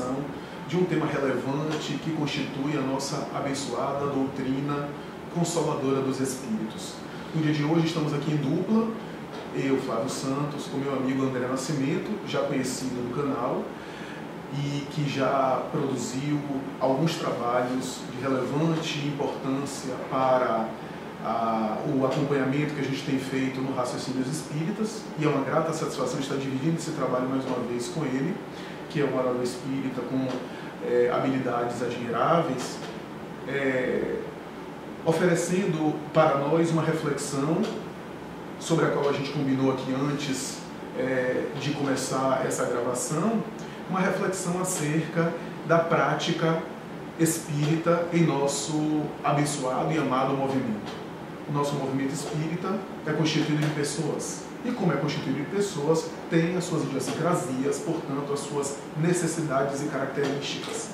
reflexão de um tema relevante que constitui a nossa abençoada doutrina consoladora dos Espíritos. No dia de hoje estamos aqui em dupla, eu, Flávio Santos, com meu amigo André Nascimento, já conhecido no canal, e que já produziu alguns trabalhos de relevante importância para o acompanhamento que a gente tem feito no Raciocínio dos Espíritas, e é uma grata satisfação estar dividindo esse trabalho mais uma vez com ele, que é um orador espírita com habilidades admiráveis, oferecendo para nós uma reflexão sobre a qual a gente combinou aqui antes de começar essa gravação, uma reflexão acerca da prática espírita em nosso abençoado e amado movimento. O nosso movimento espírita é constituído de pessoas, e como é constituído de pessoas, tem as suas idiosincrasias, portanto, as suas necessidades e características.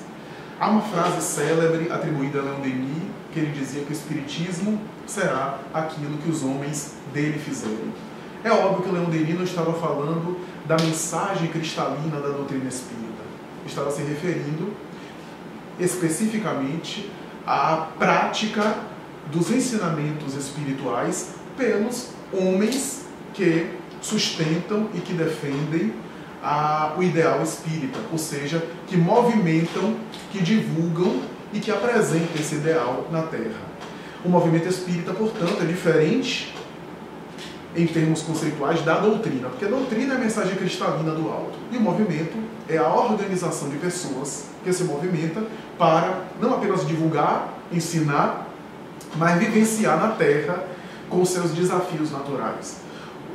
Há uma frase célebre atribuída a Leon Denis, que ele dizia que o espiritismo será aquilo que os homens dele fizerem. É óbvio que o Leon Denis não estava falando da mensagem cristalina da doutrina espírita. Estava se referindo especificamente à prática dos ensinamentos espirituais pelos homens que sustentam e que defendem o ideal espírita, ou seja, que movimentam, que divulgam e que apresentam esse ideal na Terra. O movimento espírita, portanto, é diferente em termos conceituais da doutrina, porque a doutrina é a mensagem cristalina do alto, e o movimento é a organização de pessoas que se movimenta para não apenas divulgar, ensinar, mas vivenciar na Terra com seus desafios naturais.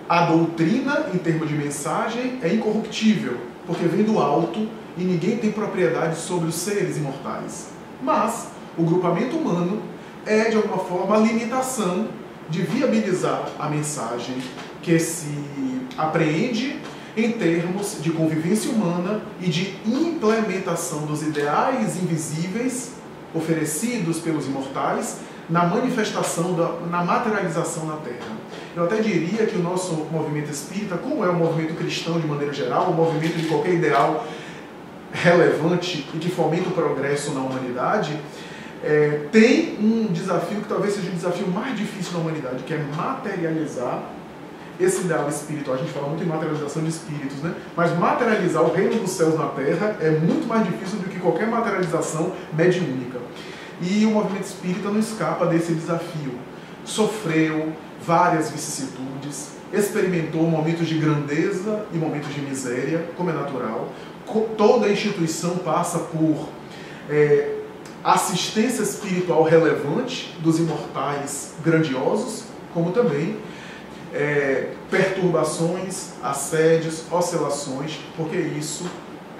A doutrina, em termos de mensagem, é incorruptível, porque vem do alto e ninguém tem propriedade sobre os seres imortais. Mas o grupamento humano é, de alguma forma, a limitação de viabilizar a mensagem que se apreende em termos de convivência humana e de implementação dos ideais invisíveis oferecidos pelos imortais na manifestação, na materialização na Terra. Eu até diria que o nosso movimento espírita, como é o movimento cristão de maneira geral, o movimento de qualquer ideal relevante e que fomenta o progresso na humanidade, tem um desafio que talvez seja o desafio mais difícil da humanidade, que é materializar esse ideal espiritual. A gente fala muito em materialização de espíritos, né? Mas materializar o reino dos céus na Terra é muito mais difícil do que qualquer materialização mediúnica. E o movimento espírita não escapa desse desafio. Sofreu várias vicissitudes, experimentou momentos de grandeza e momentos de miséria, como é natural. Toda instituição passa por assistência espiritual relevante dos imortais grandiosos, como também perturbações, assédios, oscilações, porque isso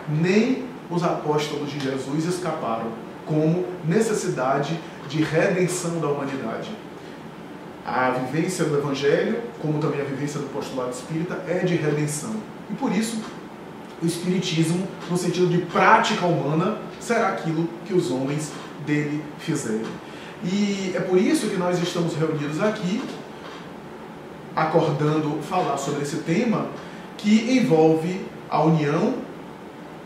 nem os apóstolos de Jesus escaparam, como necessidade de redenção da humanidade. A vivência do Evangelho, como também a vivência do postulado espírita, é de redenção. E por isso, o Espiritismo, no sentido de prática humana, será aquilo que os homens dele fizerem. E é por isso que nós estamos reunidos aqui, acordando falar sobre esse tema, que envolve a união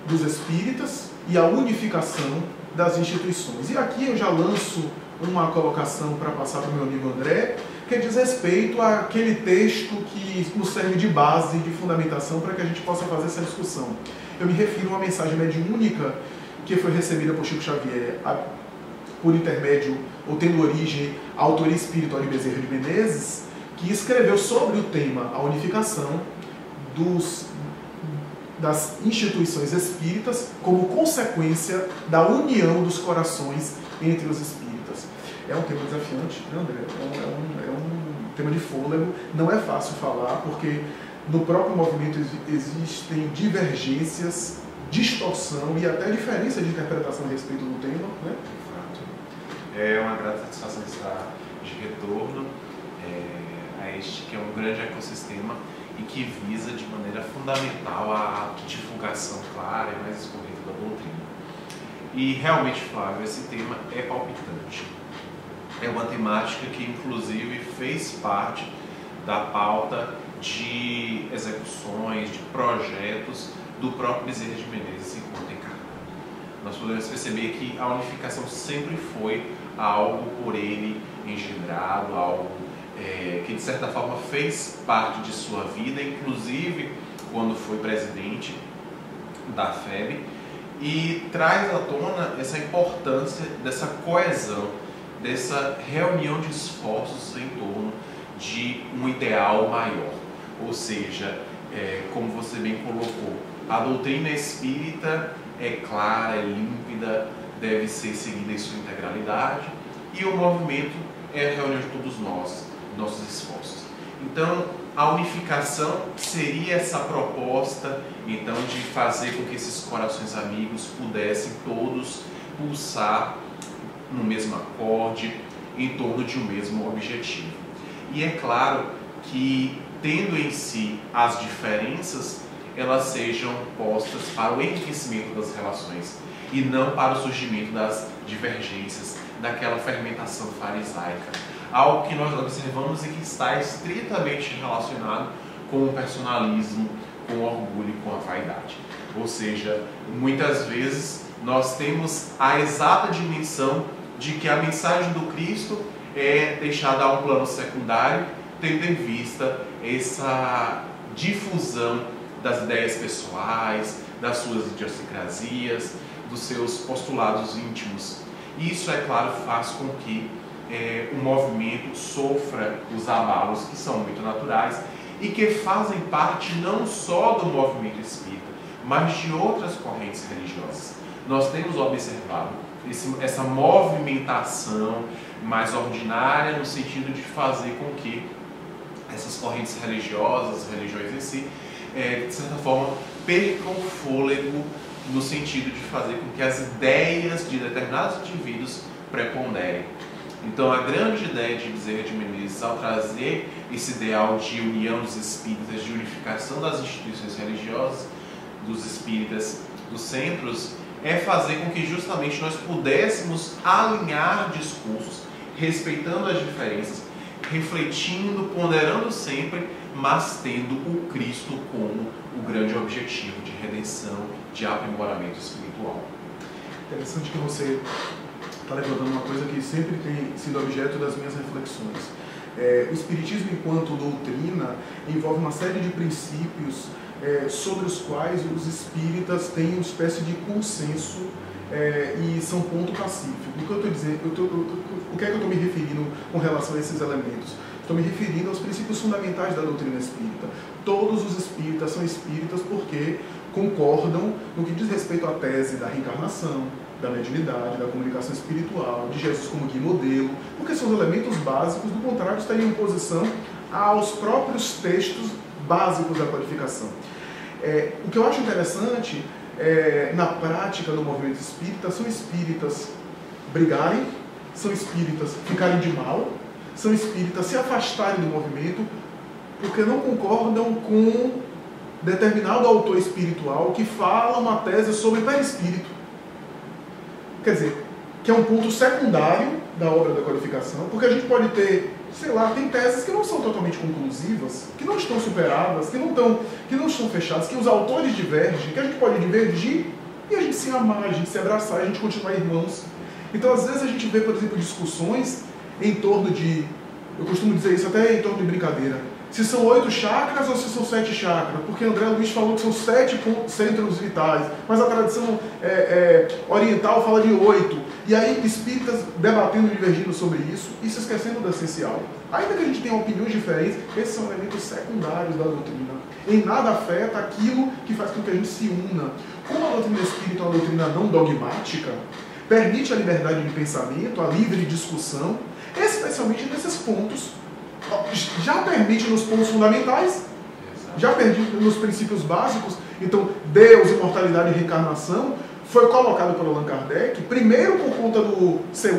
dos espíritas e a unificação das instituições. E aqui eu já lanço uma colocação para passar para o meu amigo André, que diz respeito àquele texto que nos serve de base, de fundamentação, para que a gente possa fazer essa discussão. Eu me refiro a uma mensagem mediúnica que foi recebida por Chico Xavier, por intermédio, ou tendo origem, a autoria espiritual de Bezerra de Menezes, que escreveu sobre o tema, a unificação das instituições espíritas como consequência da união dos corações entre os espíritas. É um tema desafiante, né, André? É um tema de fôlego. Não é fácil falar, porque no próprio movimento existem divergências, distorção e até diferença de interpretação a respeito do tema, né? É uma grata satisfação estar de retorno a este que é um grande ecossistema e que visa de maneira fundamental a divulgação clara e mais escorrida da doutrina. E realmente, Flávio, esse tema é palpitante. É uma temática que inclusive fez parte da pauta de execuções, de projetos do próprio Bezerra de Menezes enquanto encarnado. podemos perceber que a unificação sempre foi algo por ele engendrado, algo que de certa forma fez parte de sua vida, inclusive quando foi presidente da FEB, e traz à tona essa importância dessa coesão, dessa reunião de esforços em torno de um ideal maior. Ou seja, como você bem colocou, a doutrina espírita é clara, é límpida, deve ser seguida em sua integralidade, e o movimento é a reunião de todos nós, nossos esforços. Então, a unificação seria essa proposta, então, de fazer com que esses corações amigos pudessem todos pulsar no mesmo acorde, em torno de um mesmo objetivo. E é claro que, tendo em si as diferenças, elas sejam postas para o enriquecimento das relações e não para o surgimento das divergências, daquela fermentação farisaica. Algo que nós observamos e que está estritamente relacionado com o personalismo, com o orgulho e com a vaidade. Ou seja, muitas vezes nós temos a exata dimensão de que a mensagem do Cristo é deixada a um plano secundário, tendo em vista essa difusão das ideias pessoais, das suas idiosincrasias, dos seus postulados íntimos. Isso, é claro, faz com que o movimento sofra os abalos que são muito naturais e que fazem parte não só do movimento espírita, mas de outras correntes religiosas. Nós temos observado essa movimentação mais ordinária no sentido de fazer com que essas correntes religiosas, as religiões em si, de certa forma, percam o fôlego no sentido de fazer com que as ideias de determinados indivíduos preponderem. Então, a grande ideia de Bezerra de Menezes, ao trazer esse ideal de união dos espíritas, de unificação das instituições religiosas, dos espíritas, dos centros, é fazer com que justamente nós pudéssemos alinhar discursos, respeitando as diferenças, refletindo, ponderando sempre, mas tendo o Cristo como o grande objetivo de redenção, de aprimoramento espiritual. Interessante que você está levantando uma coisa que sempre tem sido objeto das minhas reflexões. O Espiritismo, enquanto doutrina, envolve uma série de princípios sobre os quais os espíritas têm uma espécie de consenso e são ponto pacífico. O que eu estou dizendo, o que é que eu estou me referindo com relação a esses elementos? Estou me referindo aos princípios fundamentais da doutrina espírita. Todos os espíritas são espíritas porque concordam no que diz respeito à tese da reencarnação, da mediunidade, da comunicação espiritual, de Jesus como guia modelo, porque são os elementos básicos, do contrário, estariam em oposição aos próprios textos básicos da codificação. O que eu acho interessante, na prática do movimento espírita, são espíritas brigarem, são espíritas ficarem de mal, são espíritas se afastarem do movimento porque não concordam com determinado autor espiritual que fala uma tese sobre perispírito. Quer dizer, que é um ponto secundário da obra da codificação, porque a gente pode ter, sei lá, tem teses que não são totalmente conclusivas, que não estão superadas, que não estão fechadas, que os autores divergem, que a gente pode divergir e a gente se amar, a gente se abraçar, a gente continuar irmãos. Então, às vezes a gente vê, por exemplo, discussões em torno de, eu costumo dizer isso até em torno de brincadeira, se são 8 chakras ou se são 7 chakras, porque André Luiz falou que são 7 centros vitais, mas a tradição oriental fala de 8. E aí espíritas debatendo e divergindo sobre isso e se esquecendo do essencial. Ainda que a gente tenha opiniões diferentes, esses são elementos secundários da doutrina. Em nada afeta aquilo que faz com que a gente se una. Como a doutrina espírita é uma doutrina não dogmática, permite a liberdade de pensamento, a livre discussão, especialmente nesses pontos. Já permite nos pontos fundamentais, já permite nos princípios básicos. Então, Deus, imortalidade e reencarnação foi colocado por Allan Kardec, primeiro por conta do seu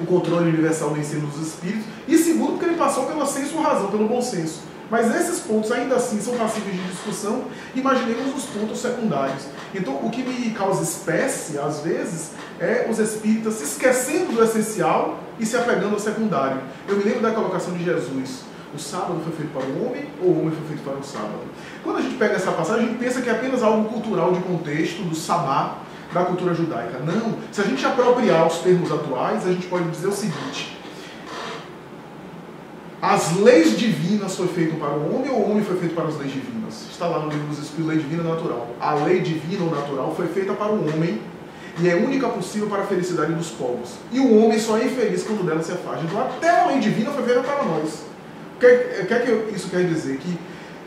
o controle universal do ensino dos espíritos, e segundo porque ele passou pela senso-razão, pelo bom senso. Mas esses pontos ainda assim são passíveis de discussão. Imaginemos os pontos secundários. Então, o que me causa espécie, às vezes, é os espíritas se esquecendo do essencial e se apegando ao secundário. Eu me lembro da colocação de Jesus. O sábado foi feito para o homem ou o homem foi feito para o sábado? Quando a gente pega essa passagem, a gente pensa que é apenas algo cultural de contexto, do sabá, da cultura judaica. Não. Se a gente apropriar os termos atuais, a gente pode dizer o seguinte: as leis divinas foi feito para o homem ou o homem foi feito para as leis divinas? Está lá no livro dos Espíritos, lei divina e natural. A lei divina ou natural foi feita para o homem e é única possível para a felicidade dos povos. E o homem só é infeliz quando dela se afasta. Então até a lei divina foi feita para nós. O que é que isso quer dizer? Que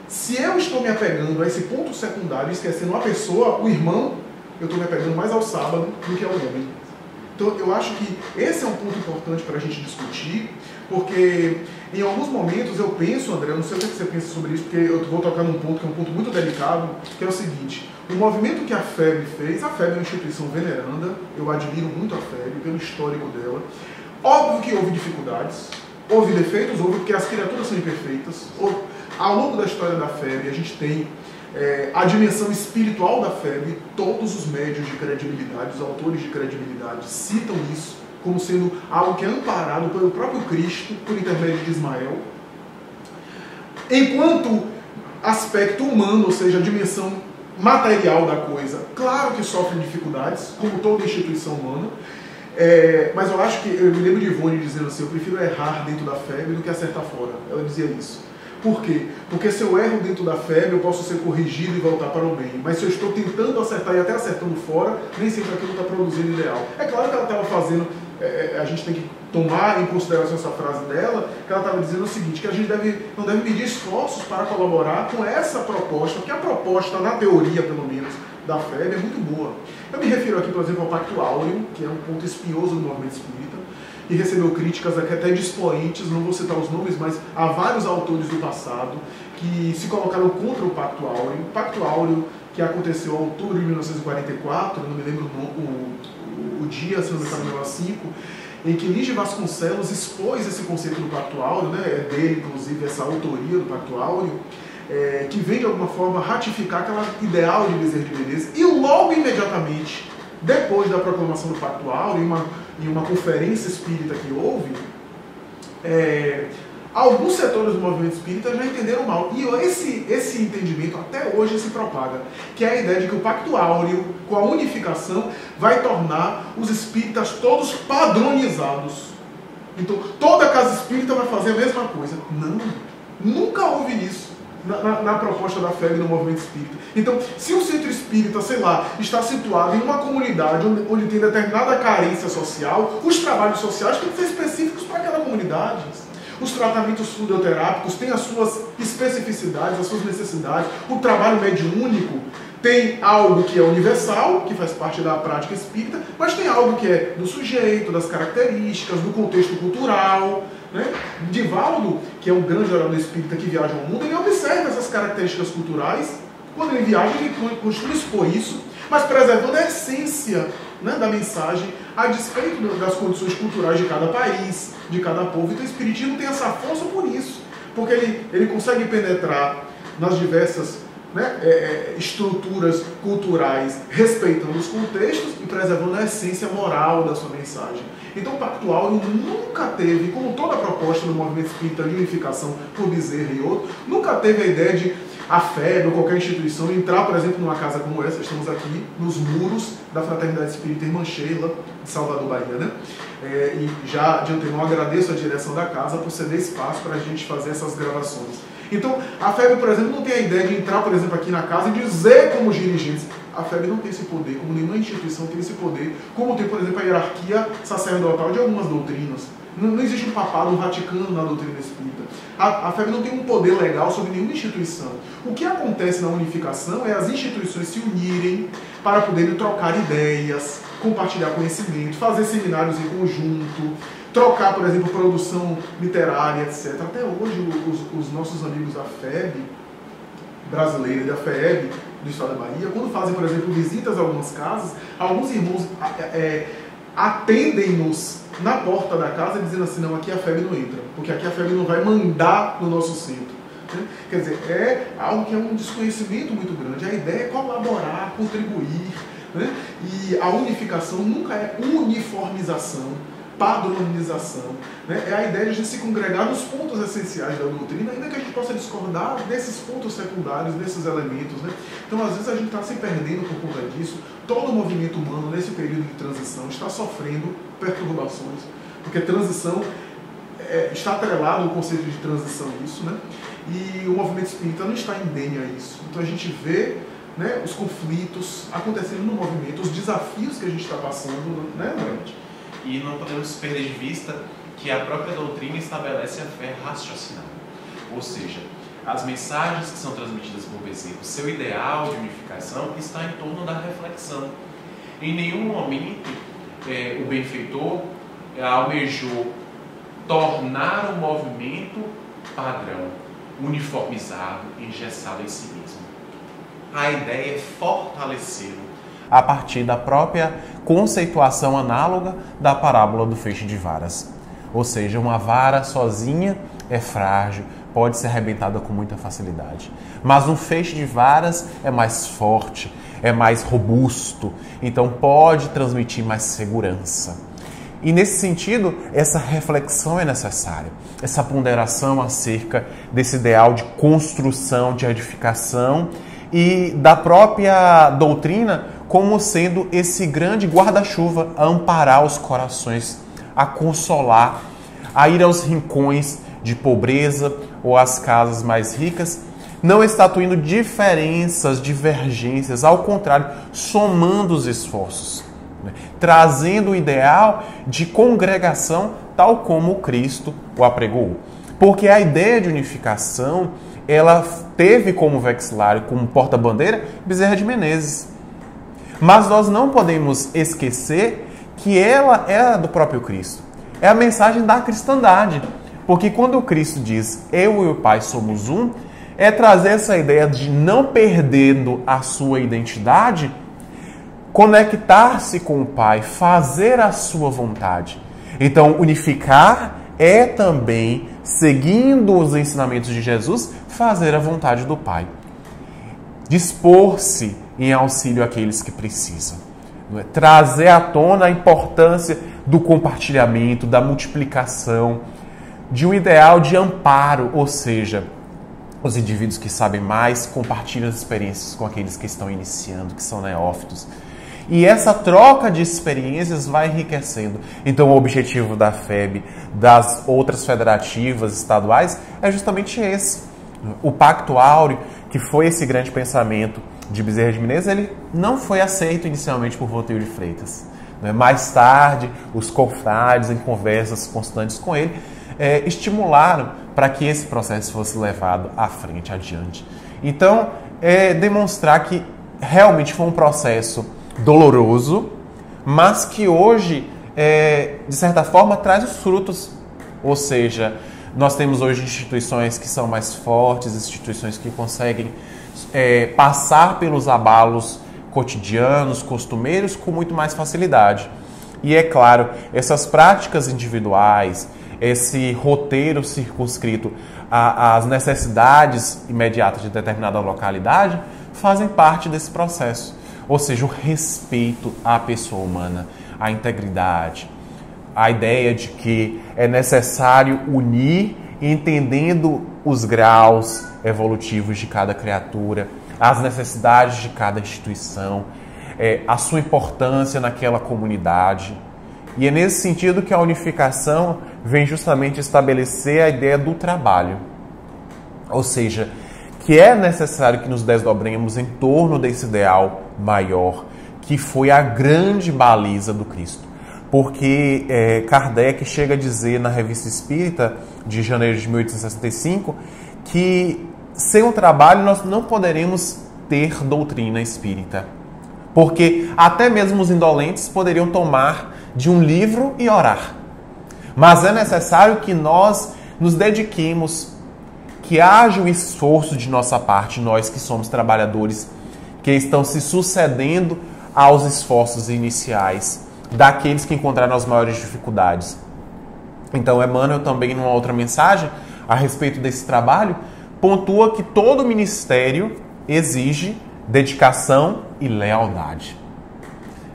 se eu estou me apegando a esse ponto secundário, esquecendo a pessoa, o irmão, eu estou me apegando mais ao sábado do que ao homem. Então eu acho que esse é um ponto importante para a gente discutir, porque em alguns momentos eu penso, André, eu não sei o que você pensa sobre isso, porque eu vou tocar num ponto que é um ponto muito delicado, que é o seguinte: o movimento que a FEB fez, a FEB é uma instituição veneranda, eu admiro muito a FEB pelo histórico dela. Óbvio que houve dificuldades, houve defeitos, houve, porque as criaturas são imperfeitas. Ao longo da história da FEB, a gente tem a dimensão espiritual da FEB, todos os médios de credibilidade, os autores de credibilidade citam isso como sendo algo que é amparado pelo próprio Cristo, por intermédio de Ismael. Enquanto aspecto humano, ou seja, a dimensão material da coisa, claro que sofre dificuldades, como toda instituição humana, mas eu acho que, eu me lembro de Ivone dizendo assim: eu prefiro errar dentro da FEB do que acertar fora. Ela dizia isso. Por quê? Porque se eu erro dentro da FEB, eu posso ser corrigido e voltar para o bem. Mas se eu estou tentando acertar e até acertando fora, nem sempre aquilo está produzindo ideal. É claro que ela estava fazendo, a gente tem que tomar em consideração essa frase dela, que ela estava dizendo o seguinte, que a gente não deve medir esforços para colaborar com essa proposta, porque a proposta, na teoria pelo menos, da FEB é muito boa. Eu me refiro aqui, por exemplo, ao Pacto Áureo, que é um ponto espinhoso do movimento espírita, e recebeu críticas aqui até de expoentes, não vou citar os nomes, mas há vários autores do passado que se colocaram contra o Pacto Áureo. O Pacto Áureo, que aconteceu em outubro de 1944, não me lembro o dia, se não me engano, 5, em que Lígia Vasconcelos expôs esse conceito do Pacto Áureo, né? É dele, inclusive, essa autoria do Pacto Áureo, que vem de alguma forma ratificar aquela ideal de Bezerra de Menezes, e logo imediatamente, depois da proclamação do Pacto Áureo, em uma conferência espírita que houve, alguns setores do movimento espírita já entenderam mal. E esse entendimento até hoje se propaga, que é a ideia de que o Pacto Áureo, com a unificação, vai tornar os espíritas todos padronizados. Então, toda casa espírita vai fazer a mesma coisa. Não, nunca houve isso na proposta da FEB no movimento espírita. Então, se um centro espírita, sei lá, está situado em uma comunidade onde tem determinada carência social, os trabalhos sociais têm que ser específicos para aquela comunidade. Os tratamentos fluidoterápicos têm as suas especificidades, as suas necessidades. O trabalho mediúnico tem algo que é universal, que faz parte da prática espírita, mas tem algo que é do sujeito, das características, do contexto cultural, né? Divaldo, que é um grande orador espírita que viaja ao mundo, ele observa essas características culturais. Quando ele viaja, ele costuma expor isso, mas preservando a essência, né, da mensagem, a despeito das condições culturais de cada país, de cada povo. Então o espiritismo tem essa força por isso, porque ele consegue penetrar nas diversas, né, estruturas culturais, respeitando os contextos e preservando a essência moral da sua mensagem. Então o Pacto Áureo nunca teve, como toda a proposta do movimento espírita de unificação por Bezerra e outro, nunca teve a ideia de a FEB ou qualquer instituição entrar, por exemplo, numa casa como essa. Estamos aqui nos muros da Fraternidade Espírita Irmã Sheila, de Salvador, Bahia, né? E já de antemão agradeço a direção da casa por ceder espaço para a gente fazer essas gravações. Então, a FEB, por exemplo, não tem a ideia de entrar, por exemplo, aqui na casa e dizer como os dirigentes. A FEB não tem esse poder, como nenhuma instituição tem esse poder, como tem, por exemplo, a hierarquia sacerdotal de algumas doutrinas. Não existe um papado, um Vaticano na doutrina espírita. A FEB não tem um poder legal sobre nenhuma instituição. O que acontece na unificação é as instituições se unirem para poderem trocar ideias, compartilhar conhecimento, fazer seminários em conjunto, trocar, por exemplo, produção literária, etc. Até hoje, os nossos amigos da FEB brasileira e da FEB do Estado da Bahia, quando fazem, por exemplo, visitas a algumas casas, alguns irmãos atendem-nos na porta da casa dizendo assim: não, aqui a FEB não entra, porque aqui a FEB não vai mandar no nosso centro. Quer dizer, é algo que é um desconhecimento muito grande. A ideia é colaborar, contribuir, né? E a unificação nunca é uniformização. padronização, né? É a ideia de a gente se congregar nos pontos essenciais da doutrina, ainda que a gente possa discordar desses pontos secundários, desses elementos, né? Então, às vezes, a gente está se perdendo por conta disso. Todo o movimento humano, nesse período de transição, está sofrendo perturbações, porque transição está atrelado ao conceito de transição isso, né? E o movimento espírita não está indene a isso. Então, a gente vê, né, os conflitos acontecendo no movimento, os desafios que a gente está passando, né? E não podemos perder de vista que a própria doutrina estabelece a fé raciocinada. Ou seja, as mensagens que são transmitidas por Bezerra, o seu ideal de unificação está em torno da reflexão. Em nenhum momento o benfeitor almejou tornar o movimento padrão, uniformizado, engessado em si mesmo. A ideia é fortalecê-lo a partir da própria conceituação análoga da parábola do feixe de varas. Ou seja, uma vara sozinha é frágil, pode ser arrebentada com muita facilidade. Mas um feixe de varas é mais forte, é mais robusto, então pode transmitir mais segurança. E nesse sentido, essa reflexão é necessária, essa ponderação acerca desse ideal de construção, de edificação e da própria doutrina como sendo esse grande guarda-chuva a amparar os corações, a consolar, a ir aos rincões de pobreza ou às casas mais ricas, não estatuindo diferenças, divergências, ao contrário, somando os esforços, né? Trazendo o ideal de congregação tal como Cristo o apregou. Porque a ideia de unificação, ela teve como vexilário, como porta-bandeira, Bezerra de Menezes. Mas nós não podemos esquecer que ela é do próprio Cristo. É a mensagem da cristandade. Porque quando o Cristo diz, eu e o Pai somos um, é trazer essa ideia de não perdendo a sua identidade, conectar-se com o Pai, fazer a sua vontade. Então, unificar é também, seguindo os ensinamentos de Jesus, fazer a vontade do Pai. Dispor-se em auxílio àqueles que precisam. Trazer à tona a importância do compartilhamento, da multiplicação, de um ideal de amparo, ou seja, os indivíduos que sabem mais compartilham as experiências com aqueles que estão iniciando, que são neófitos. E essa troca de experiências vai enriquecendo. Então, o objetivo da FEB, das outras federativas estaduais, é justamente esse. O Pacto Áureo, que foi esse grande pensamento de Bezerra de Menezes, ele não foi aceito inicialmente por Voltaire de Freitas. Mais tarde, os confrades, em conversas constantes com ele, estimularam para que esse processo fosse levado à frente, adiante. Então, demonstrar que realmente foi um processo doloroso, mas que hoje, de certa forma, traz os frutos. Ou seja, nós temos hoje instituições que são mais fortes, instituições que conseguem passar pelos abalos cotidianos, costumeiros, com muito mais facilidade. E é claro, essas práticas individuais, esse roteiro circunscrito às necessidades imediatas de determinada localidade, fazem parte desse processo. Ou seja, o respeito à pessoa humana, à integridade, a ideia de que é necessário unir, entendendo os graus evolutivos de cada criatura, as necessidades de cada instituição, a sua importância naquela comunidade. E é nesse sentido que a unificação vem justamente estabelecer a ideia do trabalho. Ou seja, que é necessário que nos desdobremos em torno desse ideal maior, que foi a grande baliza do Cristo. Porque Kardec chega a dizer na Revista Espírita, de janeiro de 1865, que sem o trabalho nós não poderemos ter doutrina espírita. Porque até mesmo os indolentes poderiam tomar de um livro e orar. Mas é necessário que nós nos dediquemos, que haja o esforço de nossa parte, nós que somos trabalhadores, que estão se sucedendo aos esforços iniciais daqueles que encontraram as maiores dificuldades. Então, Emmanuel também, numa outra mensagem a respeito desse trabalho, pontua que todo ministério exige dedicação e lealdade.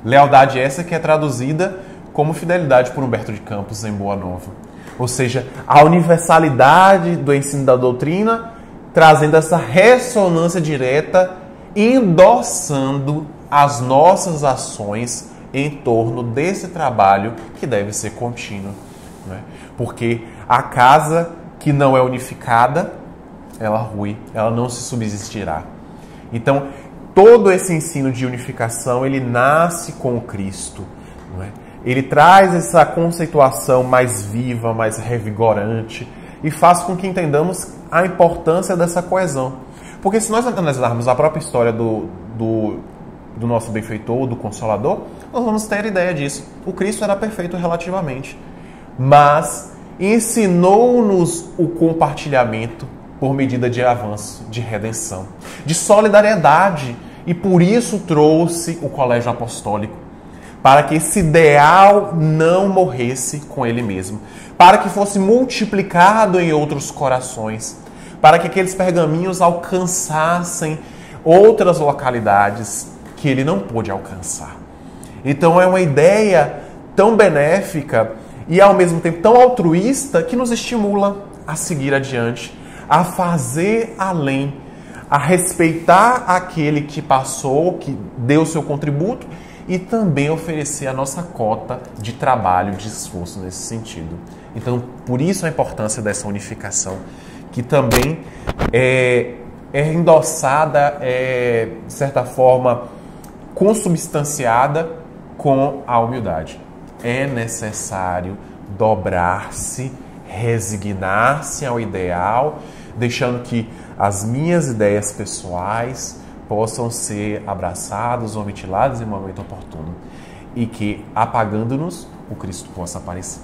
Lealdade essa que é traduzida como Fidelidade por Humberto de Campos em Boa Nova. Ou seja, a universalidade do ensino da doutrina trazendo essa ressonância direta, endossando as nossas ações em torno desse trabalho que deve ser contínuo, né? Porque a casa que não é unificada, ela rui, ela não se subsistirá. Então, todo esse ensino de unificação, ele nasce com o Cristo, não é? Ele traz essa conceituação mais viva, mais revigorante e faz com que entendamos a importância dessa coesão. Porque se nós analisarmos a própria história do nosso benfeitor, do Consolador, nós vamos ter ideia disso. O Cristo era perfeito relativamente, mas ensinou-nos o compartilhamento por medida de avanço, de redenção, de solidariedade, e por isso trouxe o colégio apostólico, para que esse ideal não morresse com ele mesmo, para que fosse multiplicado em outros corações, para que aqueles pergaminhos alcançassem outras localidades que ele não pôde alcançar. Então é uma ideia tão benéfica e ao mesmo tempo tão altruísta que nos estimula a seguir adiante, a fazer além, a respeitar aquele que passou, que deu seu contributo, e também oferecer a nossa cota de trabalho, de esforço nesse sentido. Então, por isso a importância dessa unificação, que também é endossada, de certa forma, consubstanciada com a humildade. É necessário dobrar-se, resignar-se ao ideal, deixando que as minhas ideias pessoais possam ser abraçadas ou mutiladas em momento oportuno, e que, apagando-nos, o Cristo possa aparecer.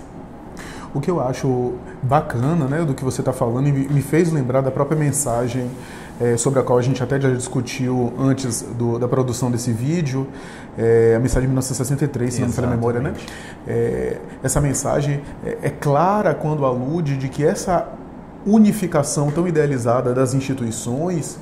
O que eu acho bacana, né, do que você está falando, e me fez lembrar da própria mensagem sobre a qual a gente até já discutiu antes da produção desse vídeo, a mensagem de 1963, se não me falha a memória, né? Essa mensagem é clara quando alude de que essa unificação tão idealizada das instituições,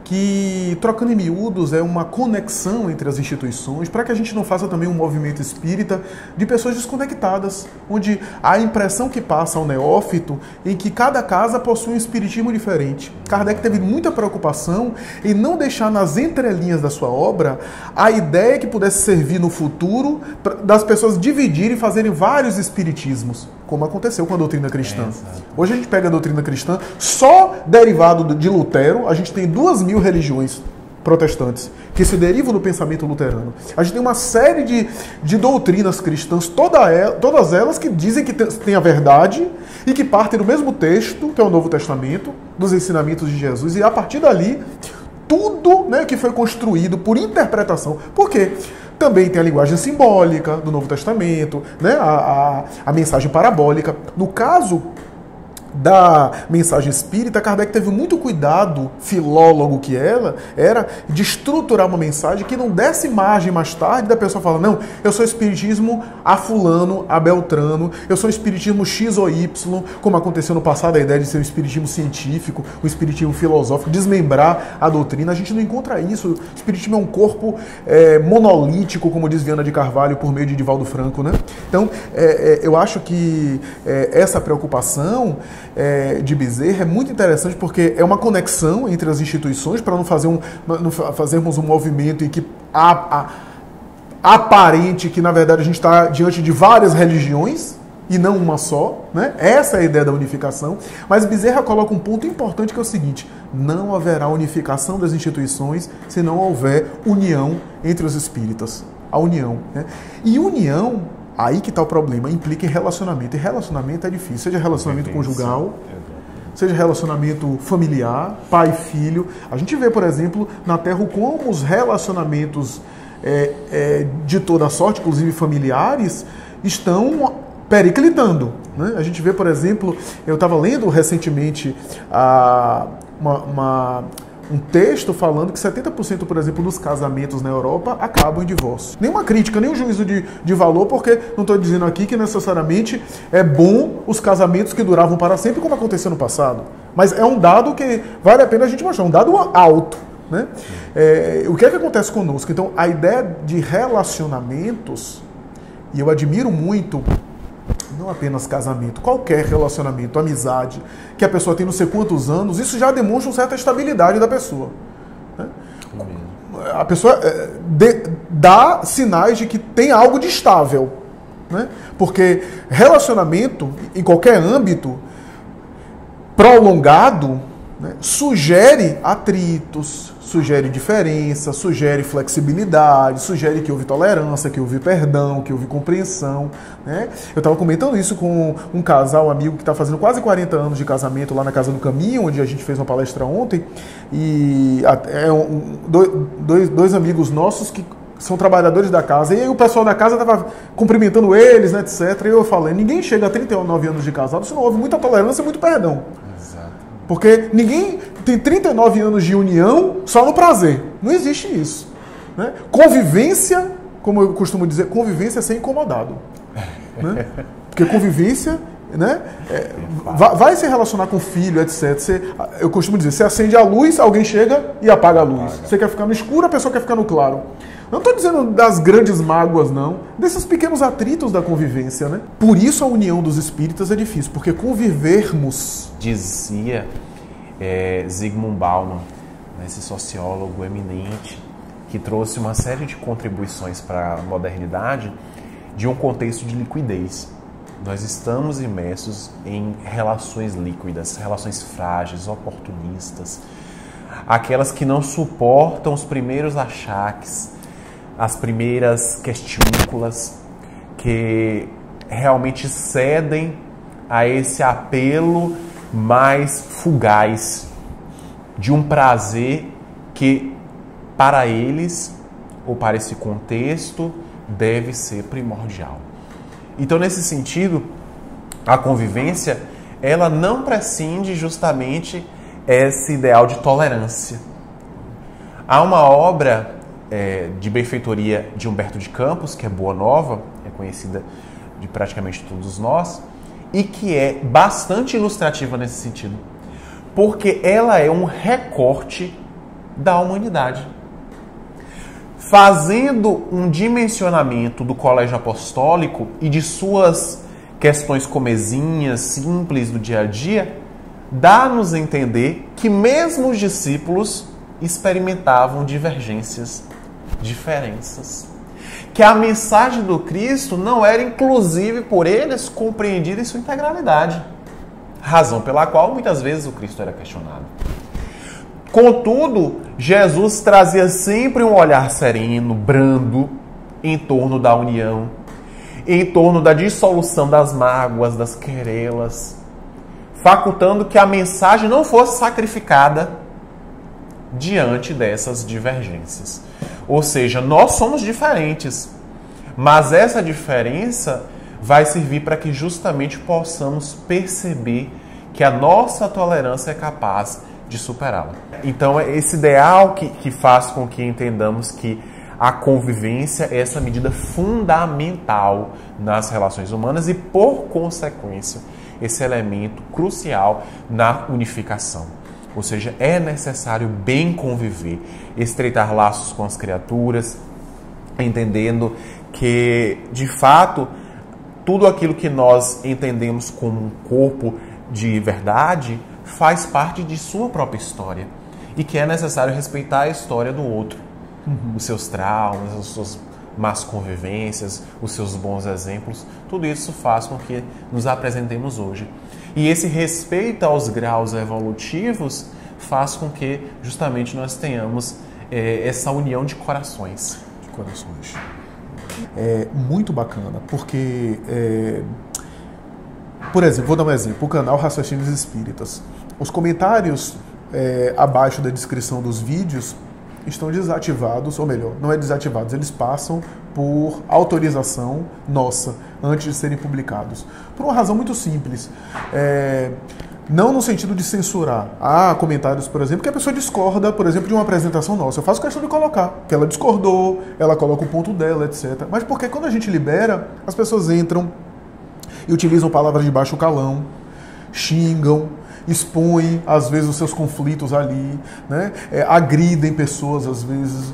que, trocando em miúdos, é uma conexão entre as instituições, para que a gente não faça também um movimento espírita de pessoas desconectadas, onde a impressão que passa ao neófito em que cada casa possui um espiritismo diferente. Kardec teve muita preocupação em não deixar nas entrelinhas da sua obra a ideia que pudesse servir no futuro das pessoas dividirem e fazerem vários espiritismos, como aconteceu com a doutrina cristã. Hoje a gente pega a doutrina cristã, só derivado de Lutero, a gente tem 2.000 religiões protestantes que se derivam do pensamento luterano. A gente tem uma série de doutrinas cristãs, todas elas que dizem que tem a verdade e que partem do mesmo texto, que é o Novo Testamento, dos ensinamentos de Jesus, e a partir dali, tudo, né, que foi construído por interpretação. Por quê? Também tem a linguagem simbólica do Novo Testamento, né? A mensagem parabólica. No caso da mensagem espírita, Kardec teve muito cuidado, filólogo que ela era, de estruturar uma mensagem que não desse margem mais tarde da pessoa falar, não, eu sou espiritismo a fulano, a beltrano, eu sou espiritismo X ou Y, como aconteceu no passado, a ideia de ser um espiritismo científico, um espiritismo filosófico, desmembrar a doutrina. A gente não encontra isso. O espiritismo é um corpo monolítico, como diz Viana de Carvalho, por meio de Divaldo Franco, né? Então, eu acho que essa preocupação de Bezerra é muito interessante, porque é uma conexão entre as instituições, para não fazermos um movimento em que aparente que, na verdade, a gente está diante de várias religiões e não uma só, né? Essa é a ideia da unificação. Mas Bezerra coloca um ponto importante, que é o seguinte: não haverá unificação das instituições se não houver união entre os espíritas. A união, né? E união, aí que está o problema, implica em relacionamento. E relacionamento é difícil, seja relacionamento conjugal, seja relacionamento familiar, pai e filho. A gente vê, por exemplo, na Terra como os relacionamentos de toda sorte, inclusive familiares, estão periclitando, né? A gente vê, por exemplo, eu estava lendo recentemente um texto falando que 70%, por exemplo, dos casamentos na Europa acabam em divórcio. Nenhuma crítica, nenhum juízo de valor, porque não estou dizendo aqui que necessariamente é bom os casamentos que duravam para sempre, como aconteceu no passado. Mas é um dado que vale a pena a gente mostrar, um dado alto, né? O que é que acontece conosco? Então, a ideia de relacionamentos E eu admiro muito, não apenas casamento, qualquer relacionamento, amizade, que a pessoa tem não sei quantos anos, isso já demonstra uma certa estabilidade da pessoa. Né? A pessoa dá sinais de que tem algo de estável. Né? Porque relacionamento, em qualquer âmbito, prolongado, né, sugere atritos, sugere diferença, sugere flexibilidade, sugere que houve tolerância, que houve perdão, que houve compreensão. Né? Eu estava comentando isso com um casal, amigo, que está fazendo quase 40 anos de casamento lá na Casa do Caminho, onde a gente fez uma palestra ontem, e dois amigos nossos que são trabalhadores da casa, e aí o pessoal da casa estava cumprimentando eles, né, etc. E eu falei, ninguém chega a 39 anos de casado se não houve muita tolerância e muito perdão. Exato. Porque ninguém tem 39 anos de união só no prazer. Não existe isso. Né? Convivência, como eu costumo dizer, convivência é ser incomodado. Né? Porque convivência, né, vai se relacionar com o filho, etc. Eu costumo dizer, você acende a luz, alguém chega e apaga a luz. Você quer ficar no escuro, a pessoa quer ficar no claro. Não estou dizendo das grandes mágoas, não. Desses pequenos atritos da convivência, né? Por isso a união dos espíritas é difícil, porque convivermos... Dizia Zygmunt Bauman, esse sociólogo eminente, que trouxe uma série de contribuições para a modernidade de um contexto de liquidez. Nós estamos imersos em relações líquidas, relações frágeis, oportunistas, aquelas que não suportam os primeiros achaques, as primeiras questúnculas, que realmente cedem a esse apelo mais fugaz de um prazer que, para eles, ou para esse contexto, deve ser primordial. Então, nesse sentido, a convivência, ela não prescinde justamente esse ideal de tolerância. Há uma obra de benfeitoria de Humberto de Campos, que é Boa Nova, é conhecida de praticamente todos nós, e que é bastante ilustrativa nesse sentido, porque ela é um recorte da humanidade, fazendo um dimensionamento do colégio apostólico e de suas questões comezinhas, simples do dia a dia, dá-nos a entender que mesmo os discípulos experimentavam divergências, diferenças, que a mensagem do Cristo não era inclusive por eles compreendida em sua integralidade, razão pela qual muitas vezes o Cristo era questionado. Contudo, Jesus trazia sempre um olhar sereno, brando, em torno da união, em torno da dissolução das mágoas, das querelas, facultando que a mensagem não fosse sacrificada diante dessas divergências. Ou seja, nós somos diferentes, mas essa diferença vai servir para que justamente possamos perceber que a nossa tolerância é capaz de superá-la. Então, é esse ideal que faz com que entendamos que a convivência é essa medida fundamental nas relações humanas e, por consequência, esse elemento crucial na unificação. Ou seja, é necessário bem conviver, estreitar laços com as criaturas, entendendo que, de fato, tudo aquilo que nós entendemos como um corpo de verdade faz parte de sua própria história e que é necessário respeitar a história do outro, os seus traumas, as suas más convivências, os seus bons exemplos, tudo isso faz com que nos apresentemos hoje. E esse respeito aos graus evolutivos faz com que justamente nós tenhamos essa união de corações. É muito bacana, porque, por exemplo, vou dar um exemplo, o canal Raciocínios Espíritas. Os comentários abaixo da descrição dos vídeos estão desativados, ou melhor, não é desativados, eles passam por autorização nossa antes de serem publicados. Por uma razão muito simples. Não no sentido de censurar. Há comentários, por exemplo, que a pessoa discorda, por exemplo, de uma apresentação nossa. Eu faço questão de colocar, que ela discordou, ela coloca o ponto dela, etc. Mas porque quando a gente libera, as pessoas entram e utilizam palavras de baixo calão, xingam, expõem, às vezes, os seus conflitos ali, né? Agridem pessoas, às vezes,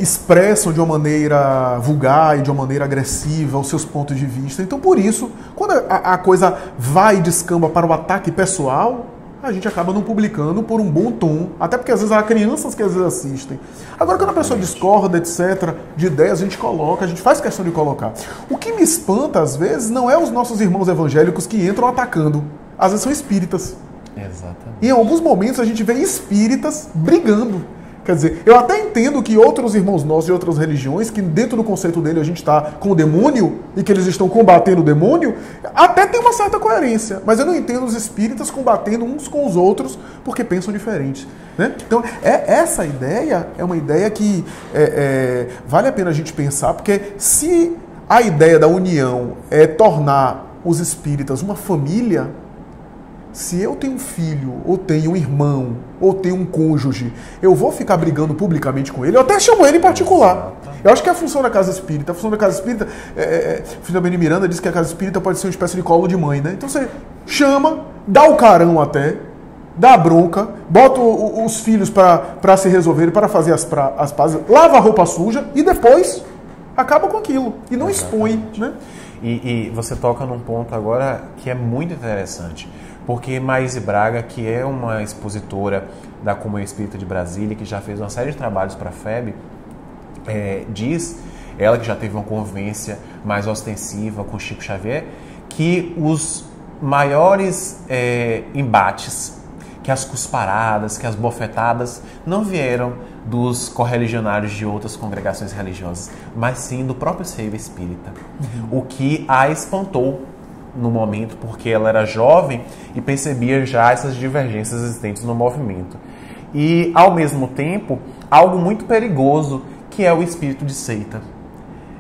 expressam de uma maneira vulgar e de uma maneira agressiva os seus pontos de vista. Então, por isso, quando a coisa vai e descamba para o ataque pessoal, a gente acaba não publicando por um bom tom, até porque às vezes há crianças que às vezes assistem. Agora, quando a pessoa discorda, etc., de ideias, a gente coloca, a gente faz questão de colocar. O que me espanta, às vezes, não é os nossos irmãos evangélicos que entram atacando. Às vezes são espíritas. Exatamente. E em alguns momentos a gente vê espíritas brigando. Quer dizer, eu até entendo que outros irmãos nossos de outras religiões, que dentro do conceito dele a gente está com o demônio e que eles estão combatendo o demônio, até tem uma certa coerência. Mas eu não entendo os espíritas combatendo uns com os outros porque pensam diferente. Né? Então, essa ideia é uma ideia que vale a pena a gente pensar, porque se a ideia da união é tornar os espíritas uma família, se eu tenho um filho, ou tenho um irmão, ou tenho um cônjuge, eu vou ficar brigando publicamente com ele, eu até chamo ele em particular. Eu acho que é a função da casa espírita. A função da casa espírita, Filha Beni Miranda diz que a casa espírita pode ser uma espécie de colo de mãe, né? Então você chama, dá o carão até, dá a bronca, bota os filhos para se resolverem, para fazer as pazes, lava a roupa suja e depois acaba com aquilo. E não expõe, né? E você toca num ponto agora que é muito interessante. Porque Maíse Braga, que é uma expositora da Comunhão Espírita de Brasília, que já fez uma série de trabalhos para a FEB, diz, ela que já teve uma convivência mais ostensiva com Chico Xavier, que os maiores embates, que as cusparadas, que as bofetadas não vieram dos correligionários de outras congregações religiosas, mas sim do próprio seio espírita. O que a espantou no momento, porque ela era jovem e percebia já essas divergências existentes no movimento. E, ao mesmo tempo, algo muito perigoso, que é o espírito de seita.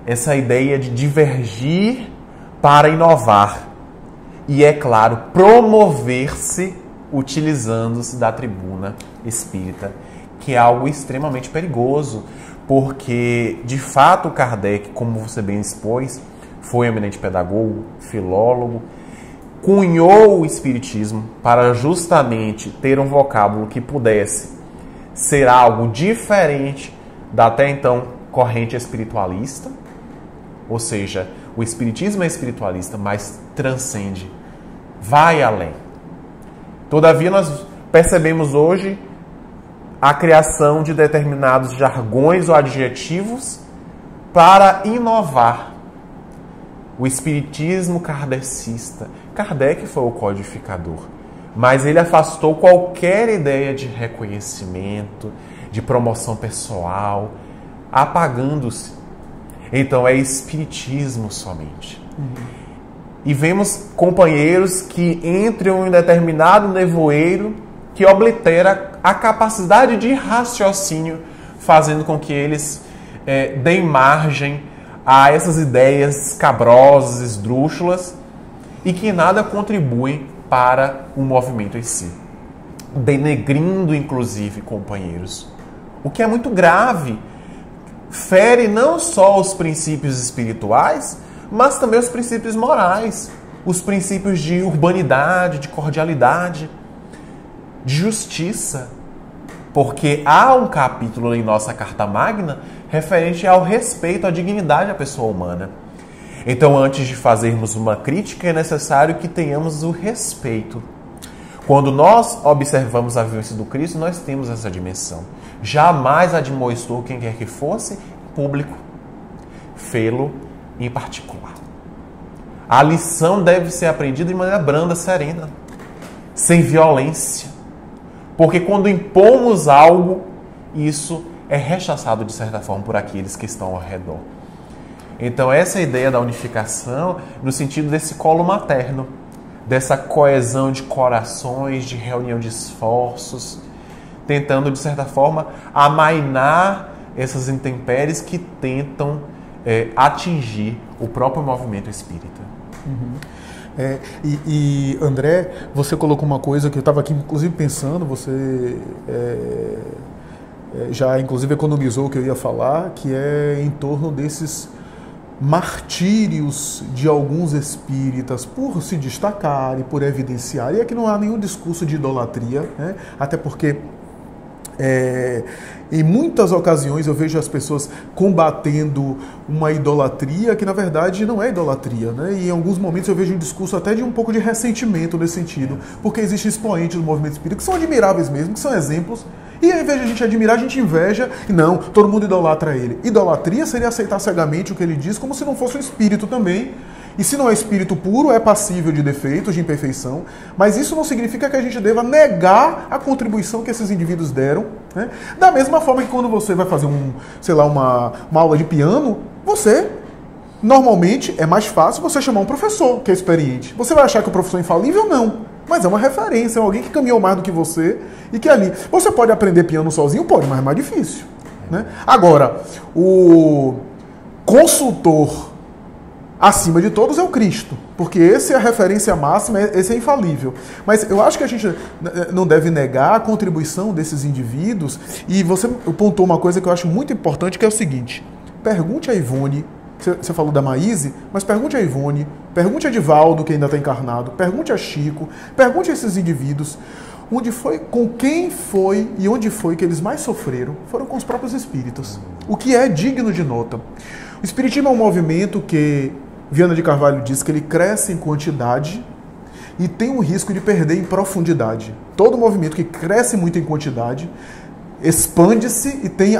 Essa ideia de divergir para inovar. E, é claro, promover-se utilizando-se da tribuna espírita, que é algo extremamente perigoso, porque, de fato, Kardec, como você bem expôs, foi eminente pedagogo, filólogo, cunhou o espiritismo para justamente ter um vocábulo que pudesse ser algo diferente da até então corrente espiritualista, ou seja, o espiritismo é espiritualista, mas transcende, vai além. Todavia, nós percebemos hoje a criação de determinados jargões ou adjetivos para inovar. O espiritismo kardecista. Kardec foi o codificador, mas ele afastou qualquer ideia de reconhecimento, de promoção pessoal, apagando-se. Então é espiritismo somente. E vemos companheiros que entram em determinado nevoeiro que oblitera a capacidade de raciocínio, fazendo com que eles deem margem a essas ideias escabrosas, esdrúxulas, e que nada contribuem para o movimento em si, denegrindo inclusive companheiros, o que é muito grave, fere não só os princípios espirituais, mas também os princípios morais, os princípios de urbanidade, de cordialidade, de justiça, porque há um capítulo em nossa Carta Magna referente ao respeito à dignidade da pessoa humana. Então, antes de fazermos uma crítica, é necessário que tenhamos o respeito. Quando nós observamos a vivência do Cristo, nós temos essa dimensão. Jamais admoestou quem quer que fosse público, fê-lo em particular. A lição deve ser aprendida de maneira branda, serena, sem violência. Porque quando impomos algo, isso é rechaçado de certa forma por aqueles que estão ao redor. Então essa é a ideia da unificação no sentido desse colo materno, dessa coesão de corações, de reunião de esforços, tentando de certa forma amainar essas intempéries que tentam atingir o próprio movimento espírita. André, você colocou uma coisa que eu estava aqui inclusive pensando, você já inclusive economizou o que eu ia falar, que é em torno desses martírios de alguns espíritas por se destacarem, por evidenciarem. E aqui não há nenhum discurso de idolatria, né? Até porque em muitas ocasiões eu vejo as pessoas combatendo uma idolatria que na verdade não é idolatria, né? E em alguns momentos eu vejo um discurso até de um pouco de ressentimento nesse sentido, porque existem expoentes do movimento espírita que são admiráveis mesmo, que são exemplos, e ao invés de a gente admirar, a gente inveja, e não, todo mundo idolatra ele. Idolatria seria aceitar cegamente o que ele diz como se não fosse um espírito também. E se não é espírito puro, é passível de defeitos, de imperfeição, mas isso não significa que a gente deva negar a contribuição que esses indivíduos deram, né? Da mesma forma que quando você vai fazer uma aula de piano, você, normalmente, é mais fácil você chamar um professor que é experiente. Você vai achar que o professor é infalível? Não. Mas é uma referência, é alguém que caminhou mais do que você e que ali... Você pode aprender piano sozinho? Pode, mas é mais difícil, né? Agora, o consultor acima de todos é o Cristo, porque esse é a referência máxima, esse é infalível. Mas eu acho que a gente não deve negar a contribuição desses indivíduos, e você pontuou uma coisa que eu acho muito importante, que é o seguinte: pergunte a Ivone, você falou da Maíse, mas pergunte a Ivone, pergunte a Divaldo, que ainda está encarnado, pergunte a Chico, pergunte a esses indivíduos, com quem foi e onde foi que eles mais sofreram. Foram com os próprios espíritos, o que é digno de nota. O espiritismo é um movimento que Viana de Carvalho diz que ele cresce em quantidade e tem um risco de perder em profundidade. Todo movimento que cresce muito em quantidade expande-se e tem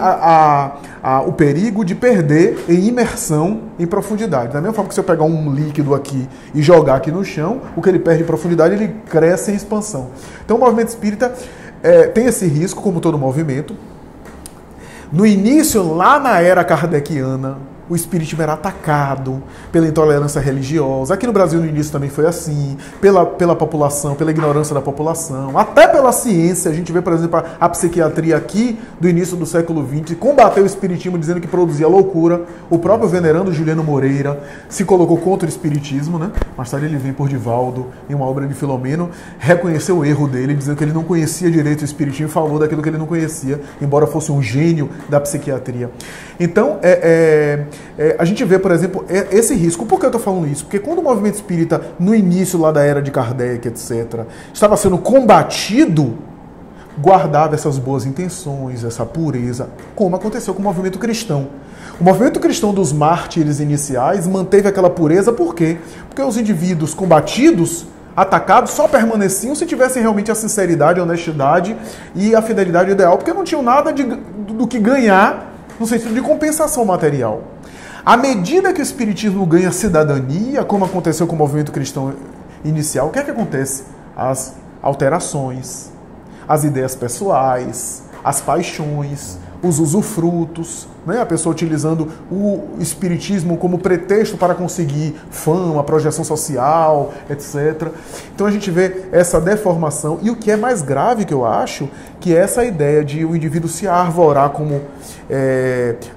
o perigo de perder em imersão em profundidade. Da mesma forma que se eu pegar um líquido aqui e jogar aqui no chão, o que ele perde em profundidade, ele cresce em expansão. Então o movimento espírita tem esse risco, como todo movimento. No início, lá na era kardeciana, o espiritismo era atacado pela intolerância religiosa. Aqui no Brasil, no início, também foi assim, pela população, pela ignorância da população, até pela ciência. A gente vê, por exemplo, a psiquiatria aqui, do início do século XX, combateu o espiritismo dizendo que produzia loucura. O próprio venerando Juliano Moreira se colocou contra o espiritismo, né? Mais tarde ele vem por Divaldo, em uma obra de Filomeno, reconheceu o erro dele, dizendo que ele não conhecia direito o espiritismo e falou daquilo que ele não conhecia, embora fosse um gênio da psiquiatria. Então, a gente vê, por exemplo, esse risco. Por que eu estou falando isso? Porque quando o movimento espírita, no início lá da era de Kardec, etc., estava sendo combatido, guardava essas boas intenções, essa pureza, como aconteceu com o movimento cristão. O movimento cristão dos mártires iniciais manteve aquela pureza, por quê? Porque os indivíduos combatidos, atacados, só permaneciam se tivessem realmente a sinceridade, a honestidade e a fidelidade ideal, porque não tinham nada do que ganhar no sentido de compensação material. À medida que o espiritismo ganha cidadania, como aconteceu com o movimento cristão inicial, o que é que acontece? As alterações, as ideias pessoais, as paixões, os usufrutos, né? A pessoa utilizando o espiritismo como pretexto para conseguir fama, projeção social, etc. Então a gente vê essa deformação. E o que é mais grave, que eu acho, que é essa ideia de o indivíduo se arvorar como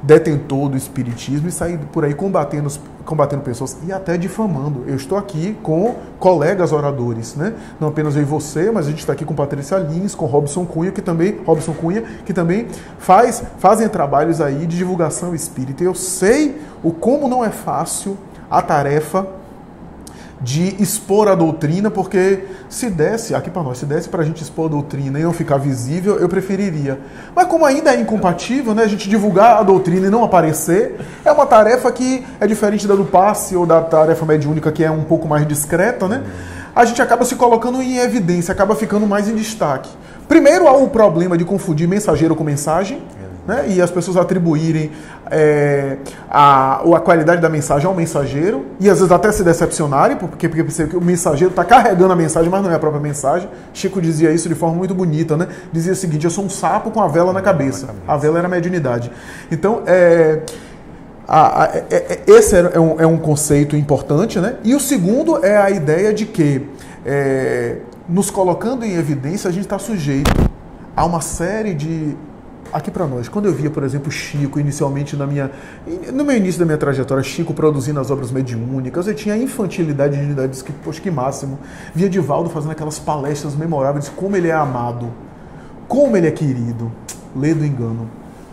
detentor do espiritismo e sair por aí combatendo pessoas e até difamando. Eu estou aqui com colegas oradores, né? Não apenas eu e você, mas a gente está aqui com Patrícia Lins, com Robson Cunha, que também fazem trabalhos aí de divulgação espírita. Eu sei como não é fácil a tarefa de expor a doutrina, porque se desse para a gente expor a doutrina e não ficar visível, eu preferiria. Mas como ainda é incompatível, né, a gente divulgar a doutrina e não aparecer, é uma tarefa que é diferente da do passe ou da tarefa mediúnica, que é um pouco mais discreta, né? A gente acaba se colocando em evidência, acaba ficando mais em destaque. Primeiro há o problema de confundir mensageiro com mensagem, né? E as pessoas atribuírem a qualidade da mensagem ao mensageiro, e às vezes até se decepcionarem, porque o mensageiro está carregando a mensagem, mas não é a própria mensagem. Chico dizia isso de forma muito bonita, né? Dizia o seguinte: eu sou um sapo com a vela na cabeça. A vela era a mediunidade. Então, esse é um conceito importante, né? E o segundo é a ideia de que, nos colocando em evidência, a gente está sujeito a uma série de... Aqui para nós, quando eu via, por exemplo, Chico, inicialmente no meu início da minha trajetória, Chico produzindo as obras mediúnicas, eu tinha a infantilidade de unidades, poxa, que máximo. Via Divaldo fazendo aquelas palestras memoráveis, como ele é amado, como ele é querido. Lê do engano.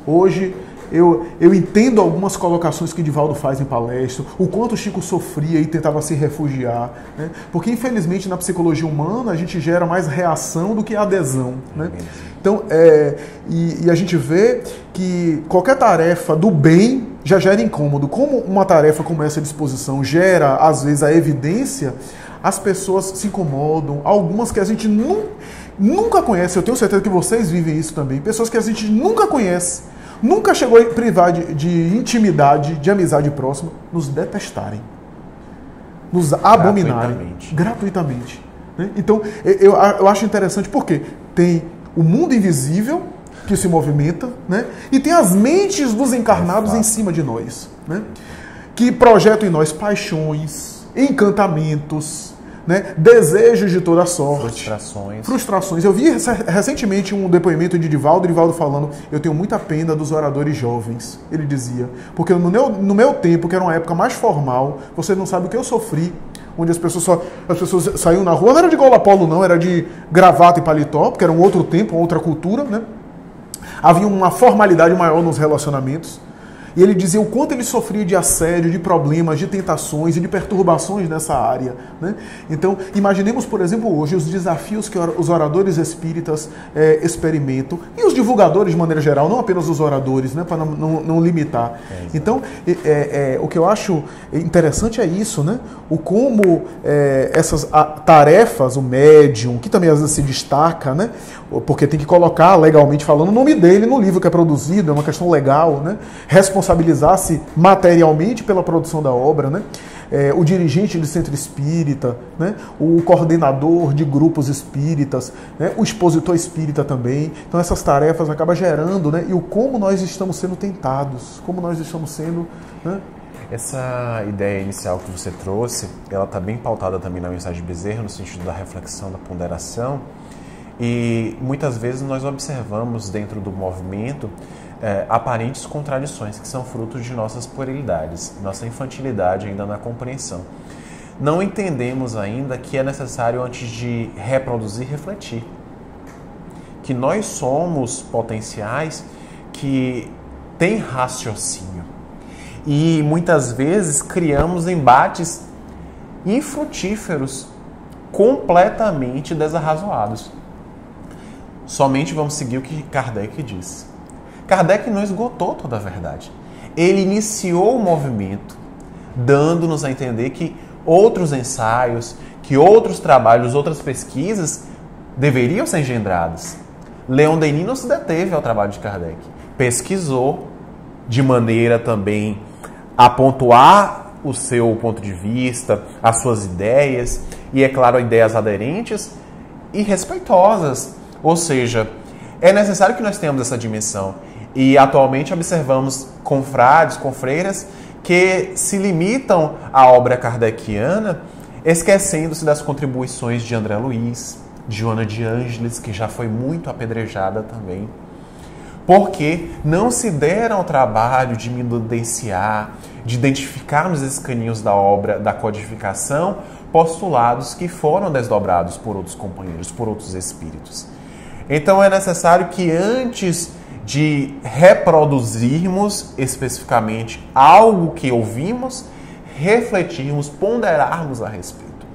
Hoje, eu entendo algumas colocações que Divaldo faz em palestra, o quanto Chico sofria e tentava se refugiar, né? Porque infelizmente na psicologia humana a gente gera mais reação do que adesão, né? Então, e a gente vê que qualquer tarefa do bem já gera incômodo. Como uma tarefa como essa de exposição gera, às vezes, a evidência, as pessoas se incomodam, algumas que a gente nunca conhece, eu tenho certeza que vocês vivem isso também, pessoas que a gente nunca conhece, nunca chegou a privar de intimidade, de amizade próxima, nos detestarem, nos abominarem gratuitamente. Né? Então, eu acho interessante porque tem o mundo invisível que se movimenta, né? E tem as mentes dos encarnados em cima de nós, né? Que projetam em nós paixões, encantamentos, né? Desejos de toda sorte. Frustrações. Eu vi recentemente um depoimento de Divaldo falando: eu tenho muita pena dos oradores jovens. Ele dizia, porque no meu tempo, que era uma época mais formal, você não sabe o que eu sofri, onde as pessoas saíam na rua, não era de gola polo não, era de gravata e paletó, porque era um outro tempo, uma outra cultura, né? Havia uma formalidade maior nos relacionamentos. E ele dizia o quanto ele sofria de assédio, de problemas, de tentações e de perturbações nessa área, né? Então, imaginemos, por exemplo, hoje os desafios que os oradores espíritas experimentam, e os divulgadores de maneira geral, não apenas os oradores, né, para não limitar. Então, o que eu acho interessante é isso, né? O como essas tarefas, o médium, que também às vezes se destaca, né? Porque tem que colocar, legalmente falando, o nome dele no livro que é produzido, é uma questão legal, né? Responsabilizar-se materialmente pela produção da obra, né? O dirigente de centro espírita, né? O coordenador de grupos espíritas, né? O expositor espírita também. Então essas tarefas acabam gerando, né? E o como nós estamos sendo tentados, como nós estamos sendo... Né? Essa ideia inicial que você trouxe, ela está bem pautada também na mensagem de Bezerra, no sentido da reflexão, da ponderação. E muitas vezes nós observamos dentro do movimento aparentes contradições que são frutos de nossas puerilidades, nossa infantilidade ainda na compreensão. Não entendemos ainda que é necessário, antes de reproduzir, refletir. Que nós somos potenciais que têm raciocínio. E muitas vezes criamos embates infrutíferos, completamente desarrazoados. Somente vamos seguir o que Kardec disse. Kardec não esgotou toda a verdade. Ele iniciou o movimento, dando-nos a entender que outros ensaios, que outros trabalhos, outras pesquisas deveriam ser engendradas. Leon Denis não se deteve ao trabalho de Kardec. Pesquisou de maneira também a pontuar o seu ponto de vista, as suas ideias, e, é claro, ideias aderentes e respeitosas. Ou seja, é necessário que nós tenhamos essa dimensão. E atualmente observamos confrades, confreiras, que se limitam à obra kardeciana, esquecendo-se das contribuições de André Luiz, de Joana de Ângeles, que já foi muito apedrejada também. Porque não se deram ao trabalho de minudenciar, de identificar nos escaninhos da obra, da codificação, postulados que foram desdobrados por outros companheiros, por outros espíritos. Então é necessário que antes de reproduzirmos especificamente algo que ouvimos, refletirmos, ponderarmos a respeito.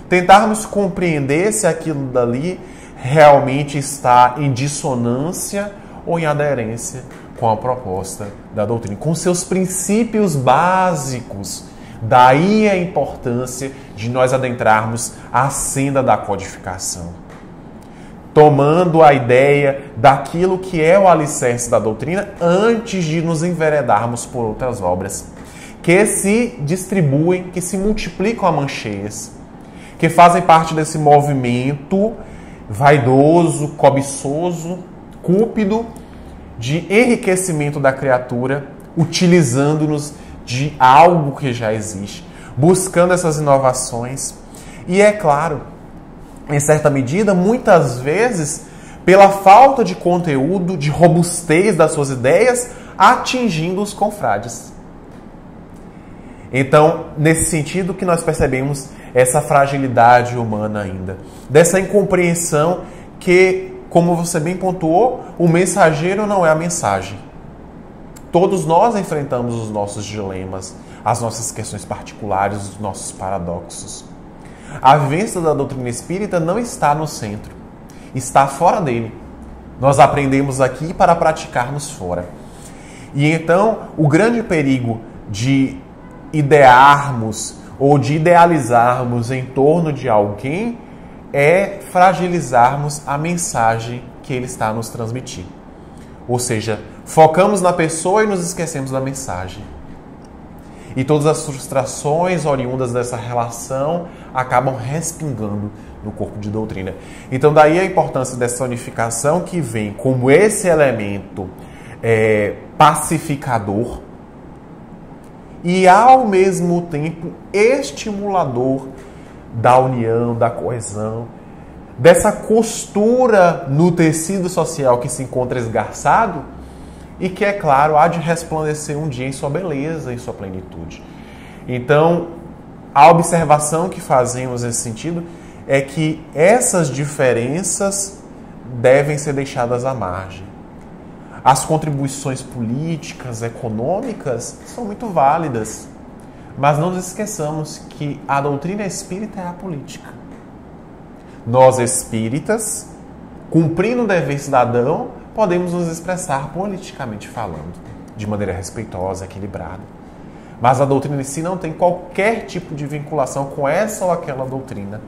Tentarmos compreender se aquilo dali realmente está em dissonância ou em aderência com a proposta da doutrina, com seus princípios básicos. Daí a importância de nós adentrarmos a senda da codificação, tomando a ideia daquilo que é o alicerce da doutrina antes de nos enveredarmos por outras obras que se distribuem, que se multiplicam a mancheias, que fazem parte desse movimento vaidoso, cobiçoso, cúpido, de enriquecimento da criatura, utilizando-nos de algo que já existe, buscando essas inovações. E é claro, em certa medida, muitas vezes, pela falta de conteúdo, de robustez das suas ideias, atingindo os confrades. Então, nesse sentido que nós percebemos essa fragilidade humana ainda, dessa incompreensão que, como você bem pontuou, o mensageiro não é a mensagem. Todos nós enfrentamos os nossos dilemas, as nossas questões particulares, os nossos paradoxos. A vivência da doutrina espírita não está no centro, está fora dele. Nós aprendemos aqui para praticarmos fora. E então, o grande perigo de idearmos ou de idealizarmos em torno de alguém é fragilizarmos a mensagem que ele está a nos transmitir. Ou seja, focamos na pessoa e nos esquecemos da mensagem. E todas as frustrações oriundas dessa relação acabam respingando no corpo de doutrina. Então daí a importância dessa unificação que vem como esse elemento pacificador e ao mesmo tempo estimulador da união, da coesão, dessa costura no tecido social que se encontra esgarçado e que, é claro, há de resplandecer um dia em sua beleza, em sua plenitude. Então, a observação que fazemos nesse sentido é que essas diferenças devem ser deixadas à margem. As contribuições políticas, econômicas são muito válidas, mas não nos esqueçamos que a doutrina espírita é a política. Nós espíritas, cumprindo o dever cidadão, podemos nos expressar politicamente falando, de maneira respeitosa, equilibrada. Mas a doutrina em si não tem qualquer tipo de vinculação com essa ou aquela doutrina,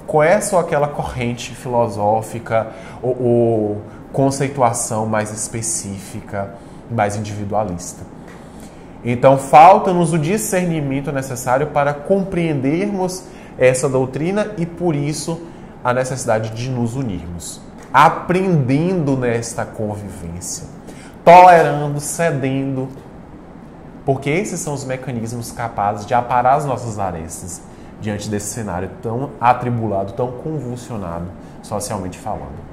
com essa ou aquela corrente filosófica ou conceituação mais específica, mais individualista. Então, falta-nos o discernimento necessário para compreendermos essa doutrina e, por isso, a necessidade de nos unirmos, aprendendo nesta convivência, tolerando, cedendo, porque esses são os mecanismos capazes de aparar as nossas arestas diante desse cenário tão atribulado, tão convulsionado, socialmente falando.